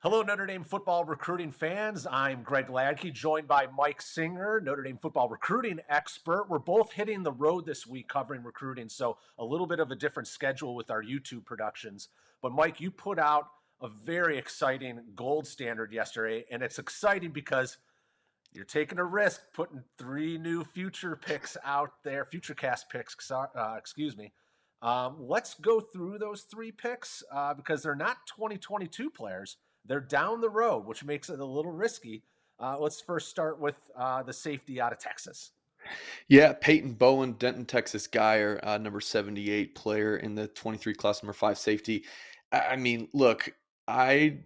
Hello, Notre Dame football recruiting fans. I'm Greg Ladke, joined by Mike Singer, Notre Dame football recruiting expert. We're both hitting the road this week covering recruiting, so a little bit of a different schedule with our YouTube productions. But Mike, you put out a very exciting gold standard yesterday, and it's exciting because you're taking a risk putting three new future picks out there, FutureCast picks, excuse me. Let's go through those three picks because they're not 2022 players. They're down the road, which makes it a little risky. Let's first start with the safety out of Texas. Yeah, Peyton Bowen, Denton, Texas Guyer, number 78 player in the 23 class, number 5 safety. I mean, look, I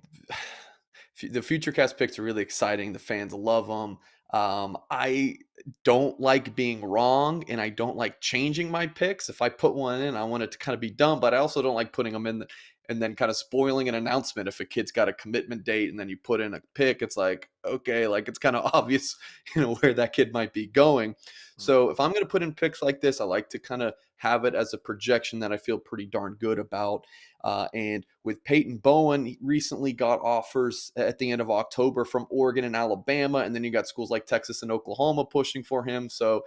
the FutureCast picks are really exciting. The fans love them. I don't like being wrong, and I don't like changing my picks. If I put one in, I want it to kind of be done, but I also don't like putting them in and then kind of spoiling an announcement. If a kid's got a commitment date and then you put in a pick, it's like, okay, like it's kind of obvious, where that kid might be going. Hmm. So if I'm going to put in picks like this, I like to kind of have it as a projection that I feel pretty darn good about. And with Peyton Bowen, he recently got offers at the end of October from Oregon and Alabama. And then you got schools like Texas and Oklahoma pushing for him. So,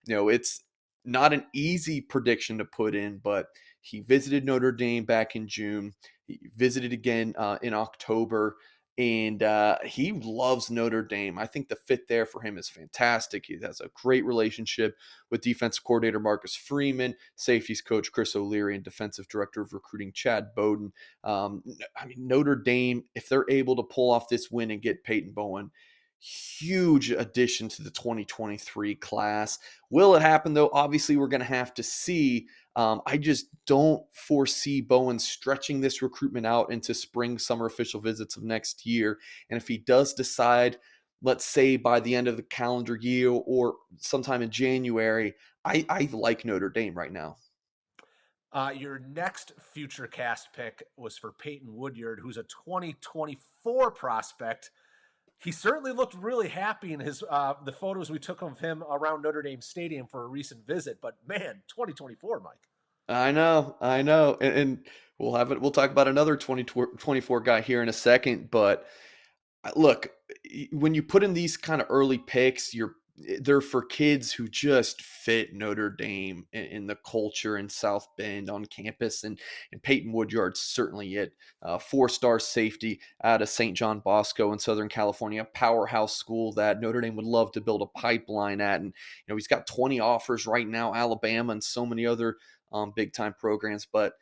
it's not an easy prediction to put in, but he visited Notre Dame back in June. He visited again in October. And he loves Notre Dame. I think the fit there for him is fantastic. He has a great relationship with defensive coordinator Marcus Freeman, safeties coach Chris O'Leary, and defensive director of recruiting Chad Bowden. I mean, Notre Dame, if they're able to pull off this win and get Peyton Bowen, huge addition to the 2023 class. Will it happen, though? Obviously, we're going to have to see. I just don't foresee Bowen stretching this recruitment out into spring, summer official visits of next year. And if he does decide, let's say by the end of the calendar year or sometime in January, I like Notre Dame right now. Your next future cast pick was for Peyton Woodyard, who's a 2024 prospect. He certainly looked really happy in his the photos we took of him around Notre Dame Stadium for a recent visit. But man, 2024, Mike. I know. And we'll have it. We'll talk about another 2024 guy here in a second. But look, when you put in these kind of early picks, they're for kids who just fit Notre Dame in the culture in South Bend on campus, and Peyton Woodyard's certainly it. 4-star safety out of St. John Bosco in Southern California, powerhouse school that Notre Dame would love to build a pipeline at, and he's got 20 offers right now, Alabama and so many other big time programs, but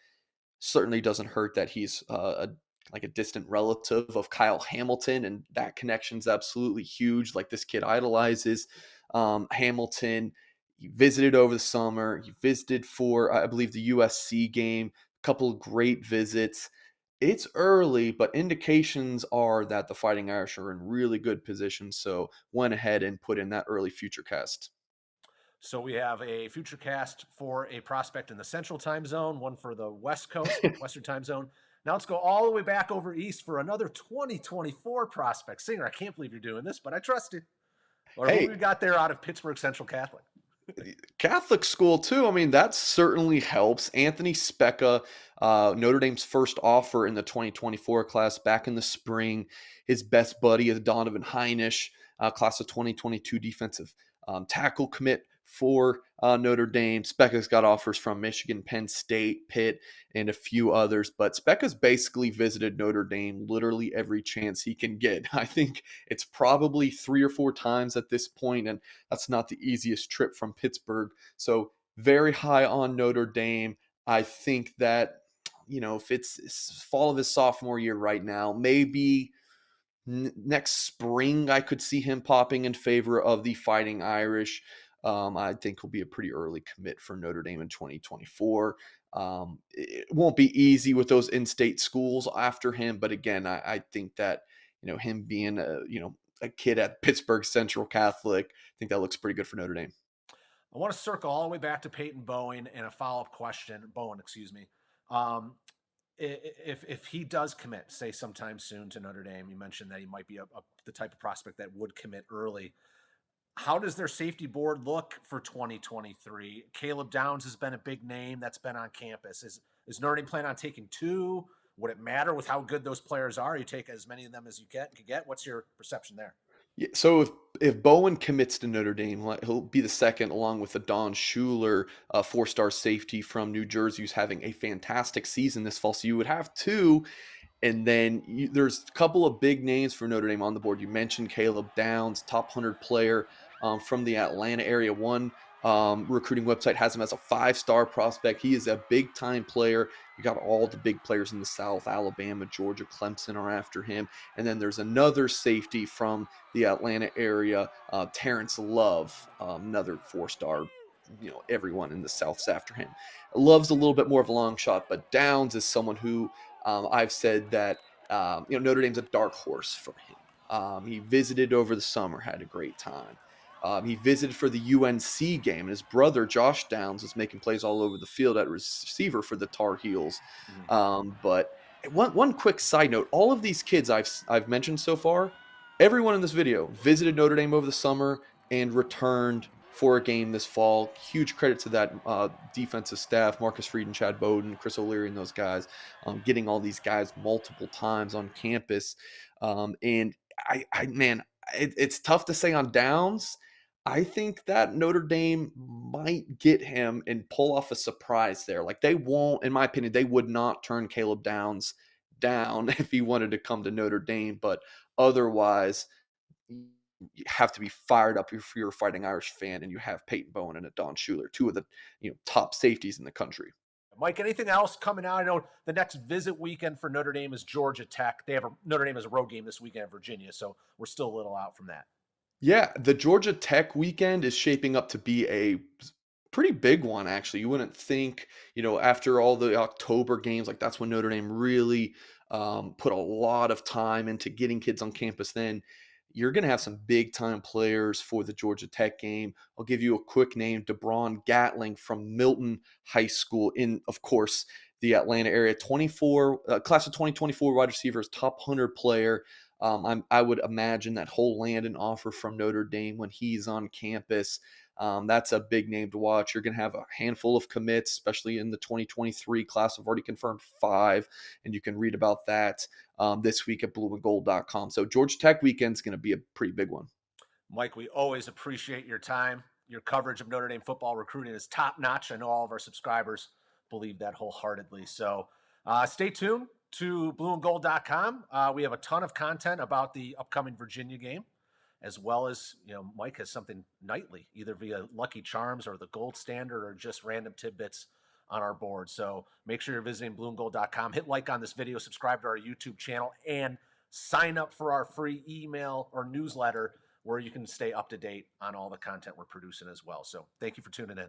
certainly doesn't hurt that he's like a distant relative of Kyle Hamilton, and that connection's absolutely huge. Like this kid idolizes Hamilton. He visited over the summer. He visited for, I believe, the USC game. A couple of great visits. It's early, but indications are that the Fighting Irish are in really good position. So went ahead and put in that early future cast. So we have a future cast for a prospect in the Central Time Zone, one for the West Coast, Western Time Zone. Now let's go all the way back over east for another 2024 prospect. Singer, I can't believe you're doing this, but I trust you. Or who we Hey, got there out of Pittsburgh Central Catholic? Catholic school too. I mean, that certainly helps. Anthony Specco, Notre Dame's first offer in the 2024 class back in the spring. His best buddy is Donovan Heinisch, class of 2022 defensive tackle commit for Notre Dame. Specca's got offers from Michigan, Penn State, Pitt, and a few others. But Specca's basically visited Notre Dame literally every chance he can get. I think it's probably 3 or 4 times at this point, and that's not the easiest trip from Pittsburgh. So very high on Notre Dame. I think that, if it's fall of his sophomore year right now, maybe next spring I could see him popping in favor of the Fighting Irish. I think he'll be a pretty early commit for Notre Dame in 2024. It won't be easy with those in-state schools after him, but again, I think that him being a kid at Pittsburgh Central Catholic, I think that looks pretty good for Notre Dame. I want to circle all the way back to Peyton Bowen and a follow-up question. Bowen, excuse me. Um, if he does commit, say sometime soon to Notre Dame, you mentioned that he might be the type of prospect that would commit early. How does their safety board look for 2023? Caleb Downs has been a big name that's been on campus. Is Notre Dame planning on taking two? Would it matter with how good those players are? You take as many of them as you can get. What's your perception there? Yeah, so if Bowen commits to Notre Dame, he'll be the second, along with the Don Schuler, four-star safety from New Jersey, who's having a fantastic season this fall. So you would have two. And then there's a couple of big names for Notre Dame on the board. You mentioned Caleb Downs, top 100 player from the Atlanta area. One recruiting website has him as a 5-star prospect. He is a big time player. You got all the big players in the South, Alabama, Georgia, Clemson are after him. And then there's another safety from the Atlanta area, Terrence Love, another 4-star. Everyone in the South's after him. Love's a little bit more of a long shot, but Downs is someone who I've said that Notre Dame's a dark horse for him. He visited over the summer, had a great time. He visited for the UNC game, and his brother Josh Downs is making plays all over the field at receiver for the Tar Heels. But one quick side note: all of these kids I've mentioned so far, everyone in this video visited Notre Dame over the summer and returned for a game this fall. Huge credit to that defensive staff, Marcus Freed and Chad Bowden, Chris O'Leary and those guys, getting all these guys multiple times on campus. And man, it's tough to say on Downs. I think that Notre Dame might get him and pull off a surprise there. Like they won't, in my opinion, they would not turn Caleb Downs down if he wanted to come to Notre Dame. But otherwise, you have to be fired up if you're a Fighting Irish fan and you have Peyton Bowen and a Don Schuler, two of the top safeties in the country. Mike, anything else coming out? I know the next visit weekend for Notre Dame is Georgia Tech. Notre Dame has a road game this weekend in Virginia, so we're still a little out from that. Yeah, the Georgia Tech weekend is shaping up to be a pretty big one, actually. You wouldn't think, after all the October games, like that's when Notre Dame really put a lot of time into getting kids on campus. Then you're going to have some big time players for the Georgia Tech game. I'll give you a quick name: DeBron Gatling from Milton High School in, of course, the Atlanta area. 24 class of 2024 wide receivers, top 100 player. I would imagine that he'll land an offer from Notre Dame when he's on campus. That's a big name to watch. You're going to have a handful of commits, especially in the 2023 class. I've already confirmed 5, and you can read about that this week at blueandgold.com. So Georgia Tech weekend is going to be a pretty big one. Mike, we always appreciate your time. Your coverage of Notre Dame football recruiting is top notch. I know all of our subscribers believe that wholeheartedly. So stay tuned to blueandgold.com. We have a ton of content about the upcoming Virginia game, as well as, Mike has something nightly, either via Lucky Charms or the Gold Standard or just random tidbits on our board. So make sure you're visiting blueandgold.com. Hit like on this video, subscribe to our YouTube channel, and sign up for our free email or newsletter where you can stay up to date on all the content we're producing as well. So thank you for tuning in.